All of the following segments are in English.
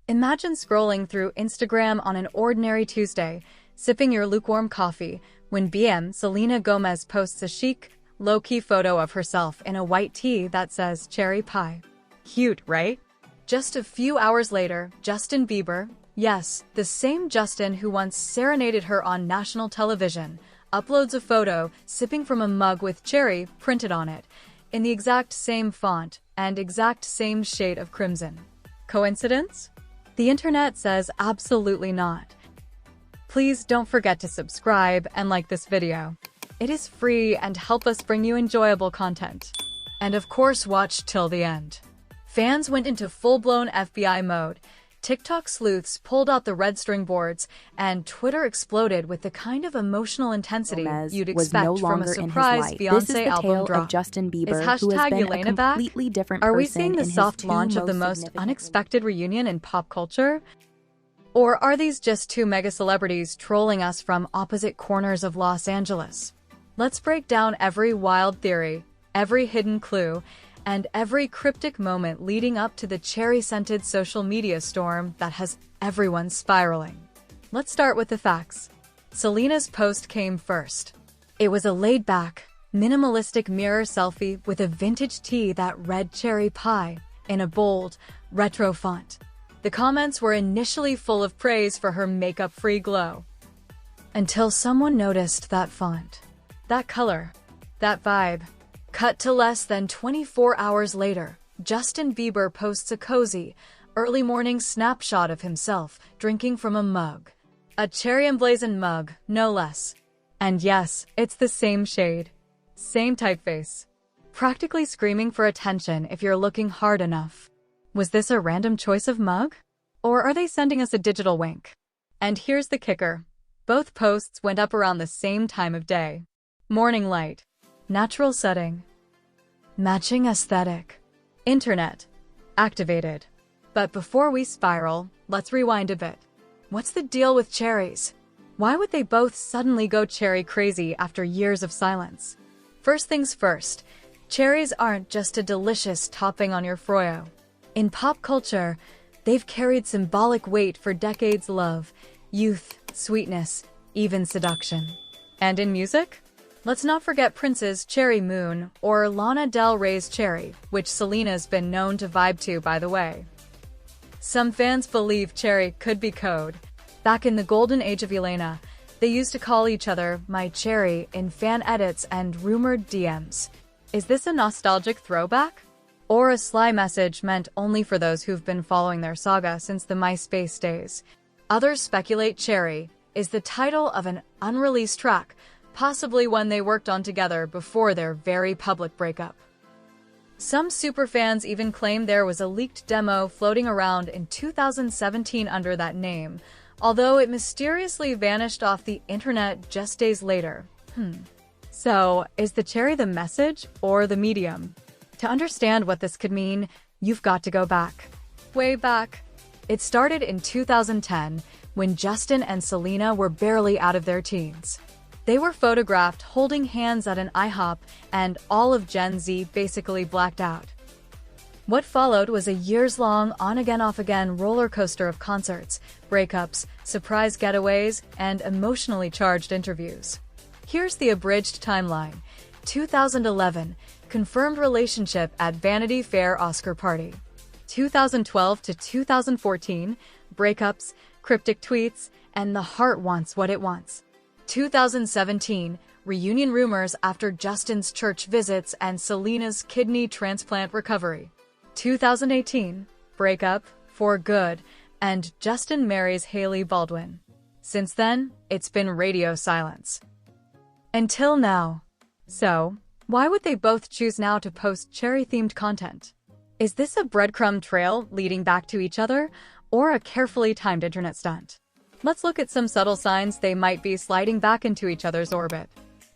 Imagine scrolling through Instagram on an ordinary Tuesday, sipping your lukewarm coffee, when Bieber Selena Gomez posts a chic, low-key photo of herself in a white tee that says cherry pie. Cute, right? Just a few hours later, Justin Bieber, yes, the same Justin who once serenaded her on national television, uploads a photo sipping from a mug with cherry printed on it, in the exact same font and exact same shade of crimson. Coincidence? The internet says absolutely not. Please don't forget to subscribe and like this video. It is free and help us bring you enjoyable content. And of course, watch till the end. Fans went into full-blown FBI mode. TikTok sleuths pulled out the red string boards, and Twitter exploded with the kind of emotional intensity you'd expect from a surprise Beyoncé album drop. Justin Bieber, is hashtag Jelena back? Different Are we seeing the soft launch of the most unexpected reunion in pop culture? Or are these just two mega celebrities trolling us from opposite corners of Los Angeles? Let's break down every wild theory, every hidden clue, and every cryptic moment leading up to the cherry-scented social media storm that has everyone spiraling. Let's start with the facts. Selena's post came first. It was a laid-back, minimalistic mirror selfie with a vintage tee that read cherry pie in a bold, retro font. The comments were initially full of praise for her makeup-free glow. Until someone noticed that font, that color, that vibe. Cut to less than 24 hours later, Justin Bieber posts a cozy, early morning snapshot of himself drinking from a mug. A cherry emblazoned mug, no less. And yes, it's the same shade. Same typeface. Practically screaming for attention if you're looking hard enough. Was this a random choice of mug? Or are they sending us a digital wink? And here's the kicker. Both posts went up around the same time of day. Morning light. Natural setting. Matching aesthetic. Internet. Activated. But before we spiral, let's rewind a bit. What's the deal with cherries? Why would they both suddenly go cherry crazy after years of silence? First things first, cherries aren't just a delicious topping on your froyo. In pop culture, they've carried symbolic weight for decades: love, youth, sweetness, even seduction. And in music? Let's not forget Prince's Cherry Moon or Lana Del Rey's Cherry, which Selena's been known to vibe to, by the way. Some fans believe cherry could be code. Back in the golden age of Jelena, they used to call each other "my cherry" in fan edits and rumored DMs. Is this a nostalgic throwback? Or a sly message meant only for those who've been following their saga since the MySpace days? Others speculate Cherry is the title of an unreleased track, possibly one they worked on together before their very public breakup. Some superfans even claim there was a leaked demo floating around in 2017 under that name, although it mysteriously vanished off the internet just days later. So, is the cherry the message or the medium? To understand what this could mean, you've got to go back. Way back. It started in 2010, when Justin and Selena were barely out of their teens. They were photographed holding hands at an IHOP, and all of Gen Z basically blacked out. What followed was a years-long on-again, off-again roller coaster of concerts, breakups, surprise getaways, and emotionally charged interviews. Here's the abridged timeline. 2011, confirmed relationship at Vanity Fair Oscar party. 2012 to 2014, breakups, cryptic tweets, and the heart wants what it wants. 2017, reunion rumors after Justin's church visits and Selena's kidney transplant recovery. 2018, breakup, for good, and Justin marries Hailey Baldwin. Since then, it's been radio silence. Until now. So, why would they both choose now to post cherry-themed content? Is this a breadcrumb trail leading back to each other, or a carefully timed internet stunt? Let's look at some subtle signs they might be sliding back into each other's orbit.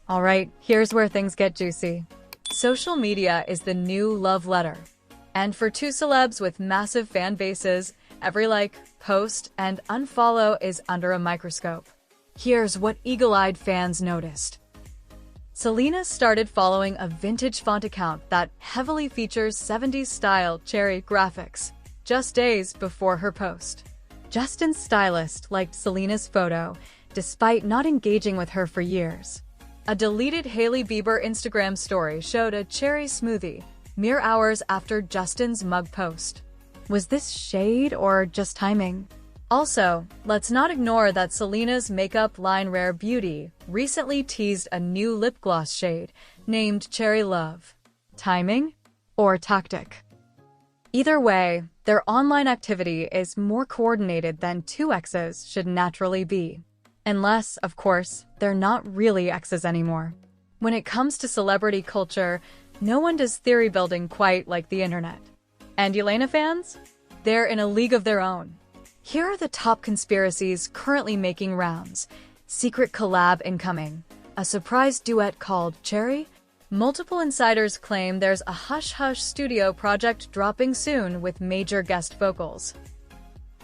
Alright, here's where things get juicy. Social media is the new love letter. And for two celebs with massive fan bases, every like, post, and unfollow is under a microscope. Here's what eagle-eyed fans noticed. Selena started following a vintage font account that heavily features 70s-style cherry graphics. just days before her post. Justin's stylist liked Selena's photo, despite not engaging with her for years. A deleted Hailey Bieber Instagram story showed a cherry smoothie, mere hours after Justin's mug post. Was this shade or just timing? Also, let's not ignore that Selena's makeup line Rare Beauty recently teased a new lip gloss shade named Cherry Love. Timing or tactic? Either way, their online activity is more coordinated than two exes should naturally be. Unless, of course, they're not really exes anymore. When it comes to celebrity culture, no one does theory building quite like the internet. And Jelena fans? They're in a league of their own. Here are the top conspiracies currently making rounds. Secret collab incoming. A surprise duet called Cherry? Multiple insiders claim there's a hush-hush studio project dropping soon with major guest vocals.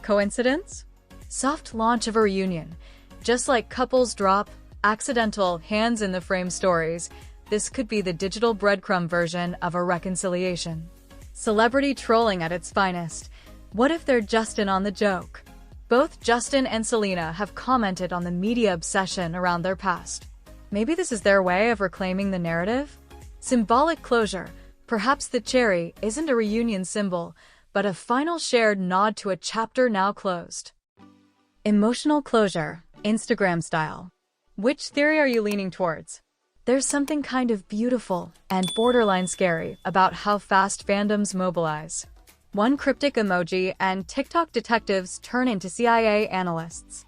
Coincidence? Soft launch of a reunion. Just like couples drop accidental hands-in-the-frame stories, this could be the digital breadcrumb version of a reconciliation. Celebrity trolling at its finest. What if they're just in on the joke? Both Justin and Selena have commented on the media obsession around their past. Maybe this is their way of reclaiming the narrative? Symbolic closure. Perhaps the cherry isn't a reunion symbol, but a final shared nod to a chapter now closed. Emotional closure, Instagram style. Which theory are you leaning towards? There's something kind of beautiful and borderline scary about how fast fandoms mobilize. One cryptic emoji and TikTok detectives turn into CIA analysts.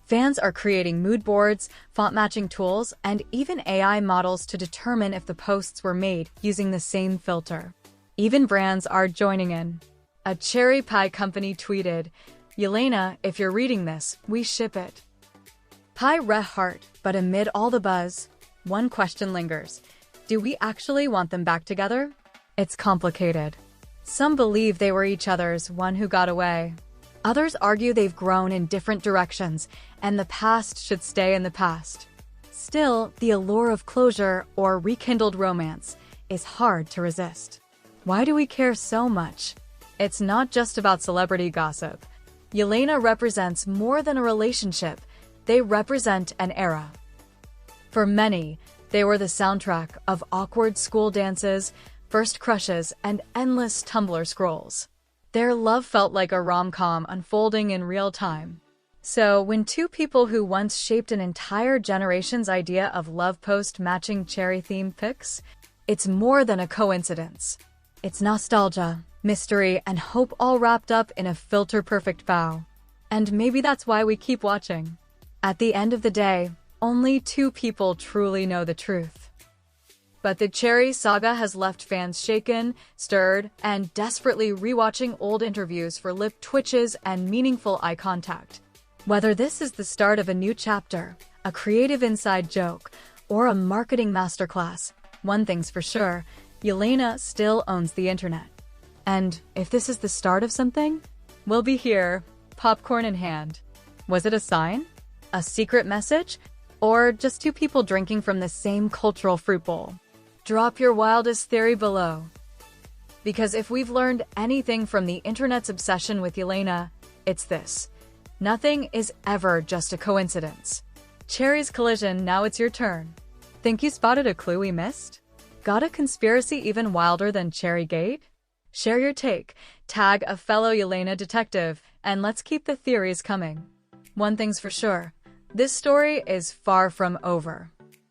Fans are creating mood boards, font-matching tools, and even AI models to determine if the posts were made using the same filter. Even brands are joining in. A cherry pie company tweeted, "Jelena, if you're reading this, we ship it." Pie re heart, but amid all the buzz, one question lingers. Do we actually want them back together? It's complicated. Some believe they were each other's, one who got away. Others argue they've grown in different directions, and the past should stay in the past. Still, the allure of closure or rekindled romance is hard to resist. Why do we care so much? It's not just about celebrity gossip. Jelena represents more than a relationship. They represent an era. For many, they were the soundtrack of awkward school dances, first crushes, and endless Tumblr scrolls. Their love felt like a rom-com unfolding in real time. So, when two people who once shaped an entire generation's idea of love post matching cherry-themed pics, it's more than a coincidence. It's nostalgia, mystery, and hope all wrapped up in a filter-perfect vow. And maybe that's why we keep watching. At the end of the day, only two people truly know the truth. But the cherry saga has left fans shaken, stirred, and desperately rewatching old interviews for lip twitches and meaningful eye contact. Whether this is the start of a new chapter, a creative inside joke, or a marketing masterclass, one thing's for sure, Jelena still owns the internet. And if this is the start of something, we'll be here, popcorn in hand. Was it a sign? A secret message? Or just two people drinking from the same cultural fruit bowl? Drop your wildest theory below. Because if we've learned anything from the internet's obsession with Jelena, it's this. Nothing is ever just a coincidence. Cherry's collision, now it's your turn. Think you spotted a clue we missed? Got a conspiracy even wilder than Cherrygate? Share your take, tag a fellow Jelena detective, and let's keep the theories coming. One thing's for sure, this story is far from over.